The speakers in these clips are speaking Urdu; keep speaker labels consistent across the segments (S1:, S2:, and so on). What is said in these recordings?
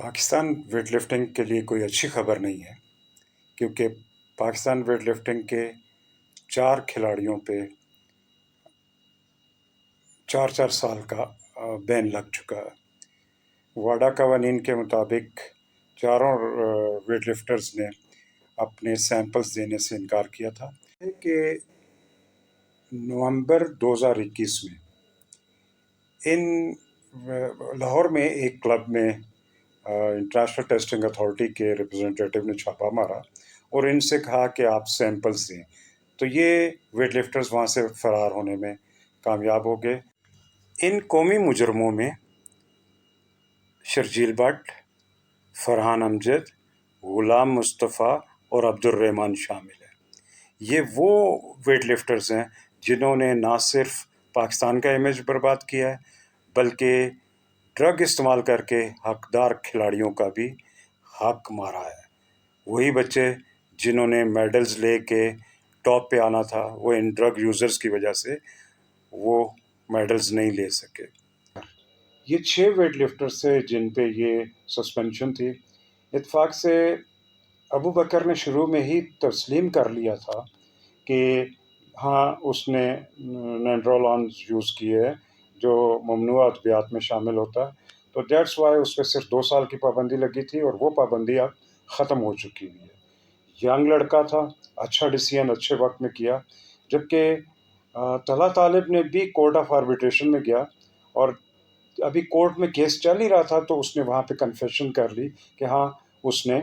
S1: پاکستان ویٹ لفٹنگ کے لیے کوئی اچھی خبر نہیں ہے، کیونکہ پاکستان ویٹ لفٹنگ کے 4 کھلاڑیوں پہ 4 سال کا بین لگ چکا ہے۔ واڈا قوانین کے مطابق چاروں ویٹ لفٹرز نے اپنے سیمپلز دینے سے انکار کیا تھا کہ نومبر 2021 میں لاہور میں ایک کلب میں انٹرنیشنل ٹیسٹنگ اتھارٹی کے ریپرزنٹیٹیو نے چھاپا مارا اور ان سے کہا کہ آپ سیمپلز دیں، تو یہ ویٹ لفٹرز وہاں سے فرار ہونے میں کامیاب ہو گئے۔ ان قومی مجرموں میں شرجیل بٹ، فرحان امجد، غلام مصطفیٰ اور عبد الرحمان شامل ہیں۔ یہ وہ ویٹ لفٹرز ہیں جنہوں نے نہ صرف پاکستان کا امیج برباد کیا ہے بلکہ ڈرگ استعمال کر کے حقدار کھلاڑیوں کا بھی حق مارا ہے۔ وہی بچے جنہوں نے میڈلز لے کے ٹاپ پہ آنا تھا، وہ ان ڈرگ یوزرز کی وجہ سے وہ میڈلز نہیں لے سکے۔ یہ 6 ویٹ لفٹرز تھے جن پہ یہ سسپینشن تھی۔ اتفاق سے ابو بکر نے شروع میں ہی تسلیم کر لیا تھا کہ ہاں اس نے نینڈرولانز یوز کیے ہے جو ممنوع ادویات میں شامل ہوتا ہے، تو دیٹس وائی اس پہ صرف 2 سال کی پابندی لگی تھی اور وہ پابندی اب ختم ہو چکی ہوئی ہے۔ ینگ لڑکا تھا، اچھا ڈیسیژن اچھے وقت میں کیا، جبکہ طلحہ طالب نے بھی کورٹ آف آربیٹریشن میں گیا اور ابھی کورٹ میں کیس چل ہی رہا تھا تو اس نے وہاں پہ کنفیشن کر لی کہ ہاں اس نے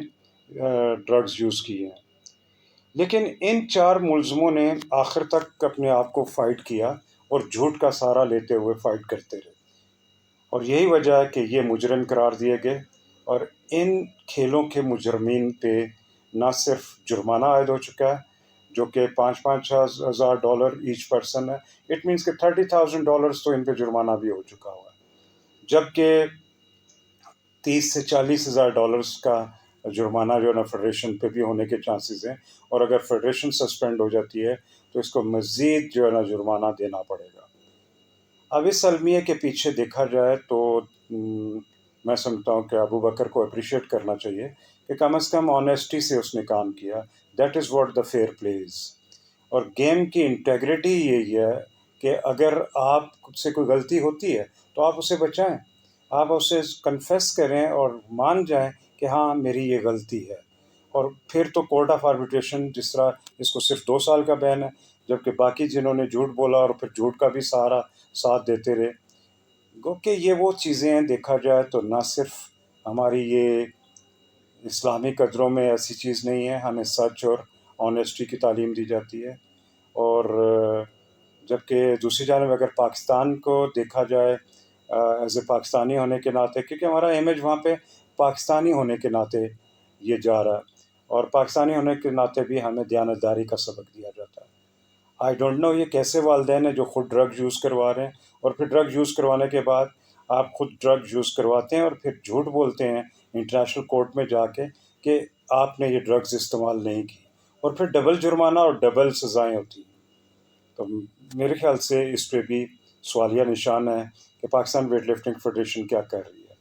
S1: ڈرگز یوز کی ہیں۔ لیکن ان 4 ملزموں نے آخر تک اپنے آپ کو فائٹ کیا اور جھوٹ کا سہارا لیتے ہوئے فائٹ کرتے رہے، اور یہی وجہ ہے کہ یہ مجرم قرار دیے گئے۔ اور ان کھیلوں کے مجرمین پہ نہ صرف جرمانہ عائد ہو چکا ہے جو کہ $5,000 ایچ پرسن ہے، اٹ مینس کہ $30,000 تو ان پہ جرمانہ بھی ہو چکا ہوا ہے، جبکہ $30,000 سے $40,000 کا جرمانہ جو ہے نا فیڈریشن پہ بھی ہونے کے چانسز ہیں، اور اگر فیڈریشن سسپینڈ ہو جاتی ہے تو اس کو مزید جو ہے نا جرمانہ دینا پڑے گا۔ اب اس المیہ کے پیچھے دیکھا جائے تو میں سمجھتا ہوں کہ ابو بکر کو اپریشیٹ کرنا چاہیے کہ کم از کم آنیسٹی سے اس نے کام کیا، that is what the fair play is. اور گیم کی انٹیگریٹی یہی ہے کہ اگر آپ سے کوئی غلطی ہوتی ہے تو آپ اسے بچائیں، آپ اسے کنفیس کریں اور مان جائیں کہ ہاں میری یہ غلطی ہے، اور پھر تو کورٹ آف آربیٹریشن جس طرح اس کو صرف 2 سال کا بین ہے، جبکہ باقی جنہوں نے جھوٹ بولا اور پھر جھوٹ کا بھی سہارا ساتھ دیتے رہے، گو کہ یہ وہ چیزیں ہیں دیکھا جائے تو نہ صرف ہماری یہ اسلامی قدروں میں ایسی چیز نہیں ہے، ہمیں سچ اور آنیسٹی کی تعلیم دی جاتی ہے، اور جبکہ دوسری جانب اگر پاکستان کو دیکھا جائے ایز اے پاکستانی ہونے کے ناطے، کیونکہ ہمارا امیج وہاں پہ پاکستانی ہونے کے ناطے یہ جا رہا ہے، اور پاکستانی ہونے کے ناطے بھی ہمیں دیانتداری کا سبق دیا جاتا ہے۔ آئی ڈونٹ نو یہ کیسے والدین ہیں جو خود ڈرگ یوز کروا رہے ہیں، اور پھر ڈرگ یوز کروانے کے بعد آپ خود ڈرگ یوز کرواتے ہیں اور پھر جھوٹ بولتے ہیں انٹرنیشنل کورٹ میں جا کے کہ آپ نے یہ ڈرگز استعمال نہیں کی، اور پھر ڈبل جرمانہ اور ڈبل سزائیں ہوتی ہیں۔ تو میرے خیال سے اس پہ بھی سوالیہ نشان ہے کہ پاکستان ویٹ لفٹنگ فیڈریشن کیا کر رہی ہے۔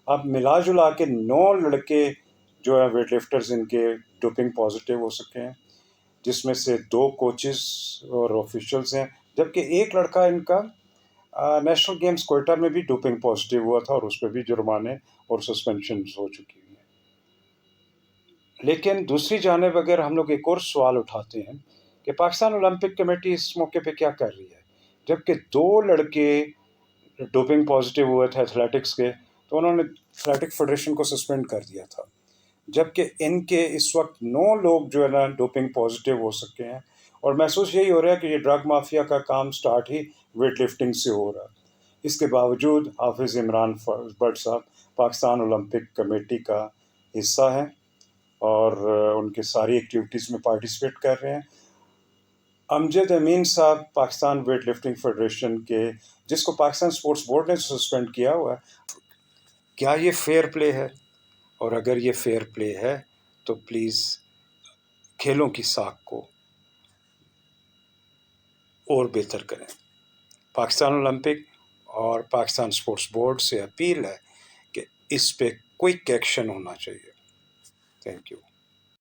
S1: اب ملا جلا کے 9 لڑکے جو ہے ویٹ لفٹرز ان کے ڈوپنگ پازیٹیو ہو سکے ہیں، جس میں سے 2 کوچز اور آفیشلز ہیں، جبکہ ایک لڑکا ان کا نیشنل گیمز کوئٹہ میں بھی ڈوپنگ پازیٹیو ہوا تھا اور اس پہ بھی جرمانے اور سسپینشنز ہو چکی ہوئی ہیں۔ لیکن دوسری جانب اگر ہم لوگ ایک اور سوال اٹھاتے ہیں کہ پاکستان اولمپک کمیٹی اس موقع پہ کیا کر رہی ہے، جبکہ 2 لڑکے ڈوپنگ پازیٹیو ہوئے تھے ایتھلیٹکس کے، تو انہوں نے ایتھلیٹک فیڈریشن کو سسپینڈ کر دیا تھا، جبکہ ان کے اس وقت 9 لوگ جو ہے نا ڈوپنگ پازیٹیو ہو سکے ہیں، اور محسوس یہی ہو رہا ہے کہ یہ ڈرگ مافیا کا کام سٹارٹ ہی ویٹ لفٹنگ سے ہو رہا ہے۔ اس کے باوجود حافظ عمران بٹ صاحب پاکستان اولمپک کمیٹی کا حصہ ہیں اور ان کے ساری ایکٹیویٹیز میں پارٹیسپیٹ کر رہے ہیں۔ امجد امین صاحب پاکستان ویٹ لفٹنگ فیڈریشن کے، جس کو پاکستان اسپورٹس بورڈ نے سسپینڈ کیا ہوا ہے، کیا یہ فیئر پلے ہے؟ اور اگر یہ فیئر پلے ہے تو پلیز کھیلوں کی ساکھ کو اور بہتر کریں۔ پاکستان اولمپک اور پاکستان اسپورٹس بورڈ سے اپیل ہے کہ اس پہ کوئک ایکشن ہونا چاہیے. Thank you.